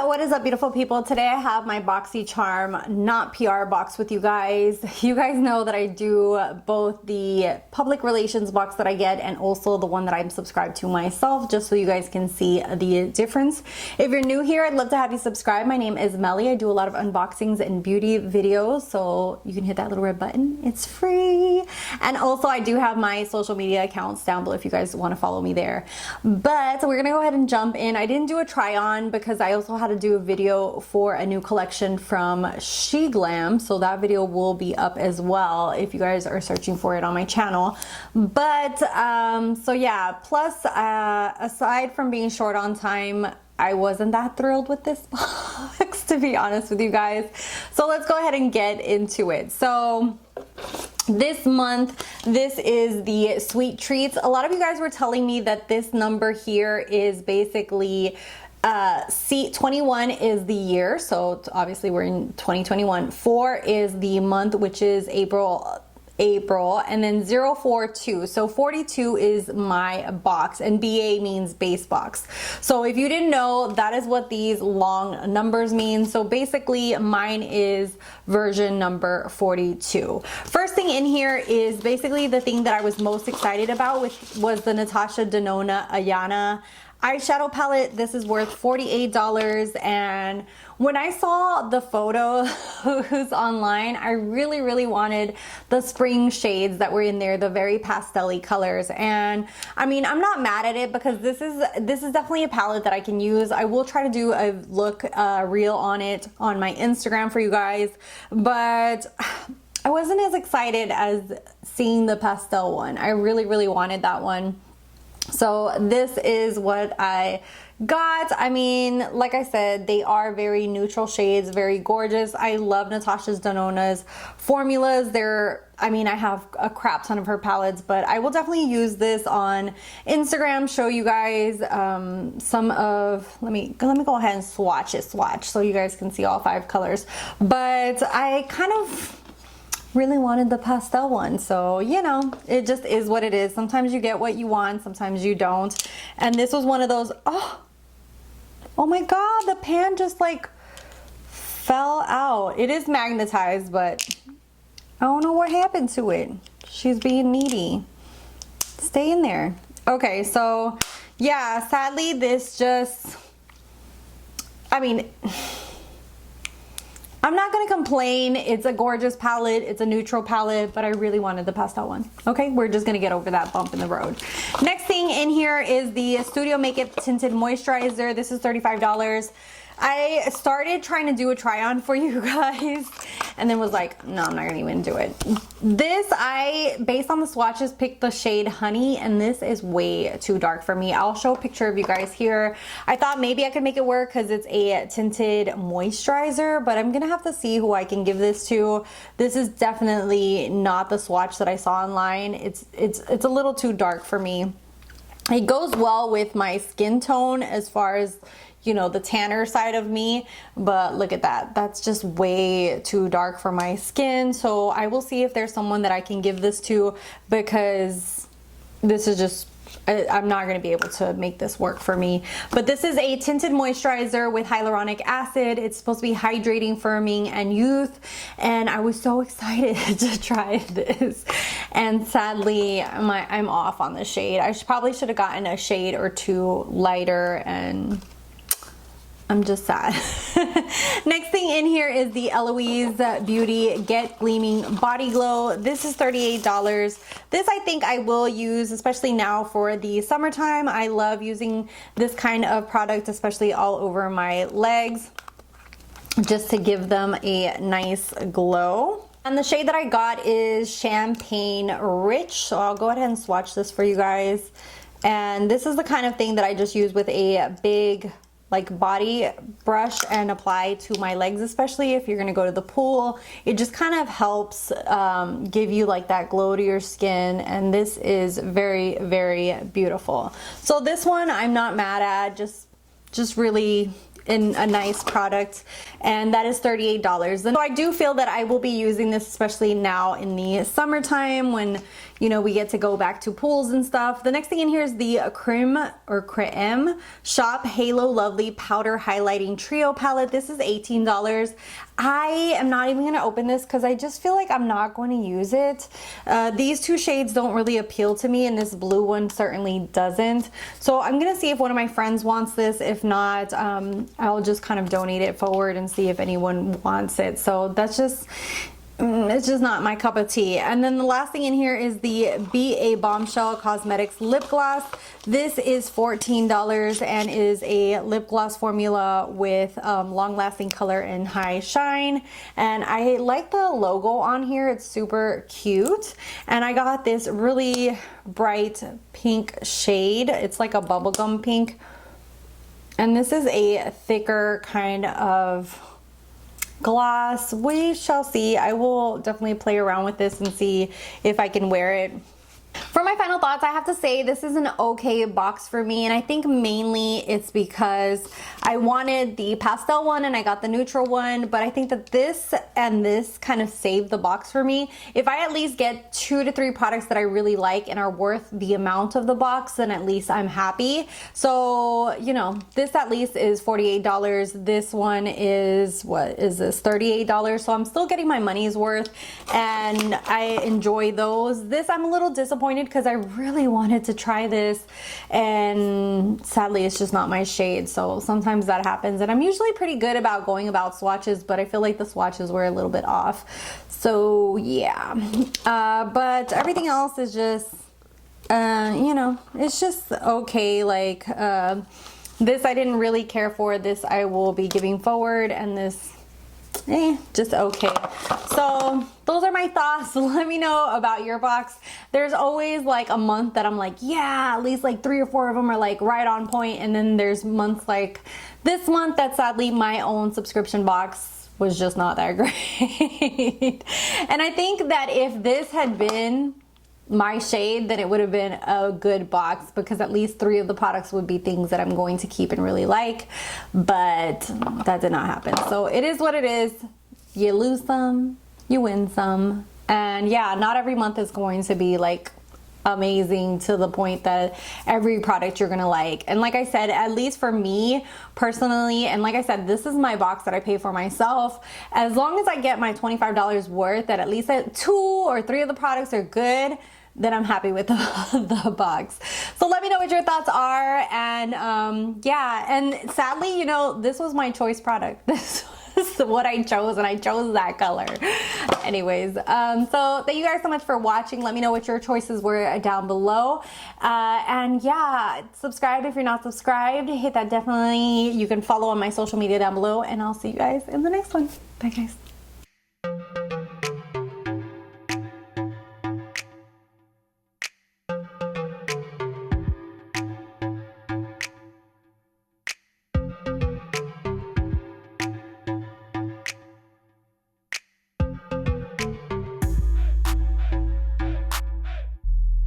What is up, beautiful people? Today I have my Boxycharm not PR box with you guys. You guys know that I do both the public relations box that I get and also the one that I'm subscribed to myself, just so you guys can see the difference. If you're new here, I'd love to have you subscribe. My name is Meli. I do a lot of unboxings and beauty videos, so you can hit that little red button. It's free. And also I do have my social media accounts down below if you guys want to follow me there. But we're gonna go ahead and jump in. I didn't do a try on because I also had to do a video for a new collection from SEGUNDO, so that video will be up as well if you guys are searching for it on my channel. But so yeah, plus aside from being short on time, I wasn't that thrilled with this box, to be honest with you guys. So let's go ahead and get into it. So this month, this is the sweet treats. A lot of you guys were telling me that this number here is basically 21 is the year, so obviously we're in 2021. 4 is the month, which is April, and then 042, so 42 is my box, and BA means base box. So if you didn't know, that is what these long numbers mean. So basically mine is version number 42. First thing in here is basically the thing that I was most excited about, which was the Natasha Denona Ayana eyeshadow palette. This is worth $48, and when I saw the photos online, I really wanted the spring shades that were in there, the very pastel-y colors. And I mean, I'm not mad at it because this is definitely a palette that I can use. I will try to do a look reel on it on my Instagram for you guys, but I wasn't as excited as seeing the pastel one. I really wanted that one. So this is what I got. I mean, like I said, they are very neutral shades, very gorgeous. I love Natasha Denona's formulas. I mean, I have a crap ton of her palettes, but I will definitely use this on Instagram, show you guys some of, let me go ahead and swatch so you guys can see all 5 colors. But I kind of really wanted the pastel one, so you know, it just is what it is. Sometimes you get what you want, sometimes you don't, and this was one of those. Oh my god, the pan just like fell out. It is magnetized, but I don't know what happened to it. She's being needy. Stay in there. Okay, so yeah, sadly this just, I mean, I'm not gonna complain. It's a gorgeous palette, it's a neutral palette, but I really wanted the pastel one. Okay, we're just gonna get over that bump in the road. Next thing in here is the Studio Makeup Tinted Moisturizer. This is $35. I started trying to do a try on for you guys and then was like, no, I'm not gonna even do it. This, based on the swatches, picked the shade Honey, and this is way too dark for me. I'll show a picture of you guys here. I thought maybe I could make it work because it's a tinted moisturizer, but I'm gonna have to see who I can give this to. This is definitely not the swatch that I saw online. It's a little too dark for me. It goes well with my skin tone as far as, you know, the tanner side of me, but look at that. That's just way too dark for my skin. So I will see if there's someone that I can give this to, because this is just, I'm not going to be able to make this work for me. But this is a tinted moisturizer with hyaluronic acid. It's supposed to be hydrating, firming, and youth, and I was so excited to try this, and sadly I'm off on the shade. I probably should have gotten a shade or two lighter, and I'm just sad. Next thing in here is the Eloise Beauty Get Gleaming Body Glow. This is $38. This I think I will use, especially now for the summertime. I love using this kind of product, especially all over my legs, just to give them a nice glow. And the shade that I got is Champagne Rich. So I'll go ahead and swatch this for you guys. And this is the kind of thing that I just use with a big like body brush and apply to my legs, especially if you're gonna go to the pool. It just kind of helps give you like that glow to your skin, and this is very beautiful. So this one I'm not mad at, just really in a nice product, and that is $38. And so I do feel that I will be using this, especially now in the summertime when, you know, we get to go back to pools and stuff. The next thing in here is the Creme Shop Halo Lovely Powder Highlighting Trio Palette. This is $18. I am not even going to open this because I just feel like I'm not going to use it. These two shades don't really appeal to me, and this blue one certainly doesn't. So I'm going to see if one of my friends wants this. If not, I'll just kind of donate it forward and see if anyone wants it. So that's just... it's just not my cup of tea. And then the last thing in here is the BA Bombshell Cosmetics Lip Gloss. This is $14 and is a lip gloss formula with long-lasting color and high shine. And I like the logo on here. It's super cute. And I got this really bright pink shade. It's like a bubblegum pink. And this is a thicker kind of gloss. We shall see. I will definitely play around with this and see if I can wear it. For my final thoughts, I have to say this is an okay box for me, and I think mainly it's because I wanted the pastel one and I got the neutral one, but I think that this and this kind of saved the box for me. If I at least get 2 to 3 products that I really like and are worth the amount of the box, then at least I'm happy. So, you know, this at least is $48. This one is, what is this, $38. So I'm still getting my money's worth and I enjoy those. This I'm a little disappointed because I really wanted to try this, and sadly it's just not my shade. So sometimes that happens, and I'm usually pretty good about going about swatches, but I feel like the swatches were a little bit off. So yeah, but everything else is just you know, it's just okay. Like this I didn't really care for. This I will be giving forward, and this just okay. So those are my thoughts. Let me know about your box. There's always like a month that I'm like, yeah, at least like 3 or 4 of them are like right on point, and then there's months like this month that sadly my own subscription box was just not that great. And I think that if this had been my shade, then it would have been a good box, because at least 3 of the products would be things that I'm going to keep and really like, but that did not happen. So it is what it is. You lose some, you win some, and yeah, not every month is going to be like amazing to the point that every product you're gonna like. And like I said, at least for me personally, and like I said, this is my box that I pay for myself. As long as I get my $25 worth, that at least 2 or 3 of the products are good, then I'm happy with the box. So let me know what your thoughts are. And yeah, and sadly, you know, this was my choice product. This was what I chose, and I chose that color. Anyways, so thank you guys so much for watching. Let me know what your choices were down below. And yeah, subscribe if you're not subscribed. Hit that definitely. You can follow on my social media down below, and I'll see you guys in the next one. Bye guys.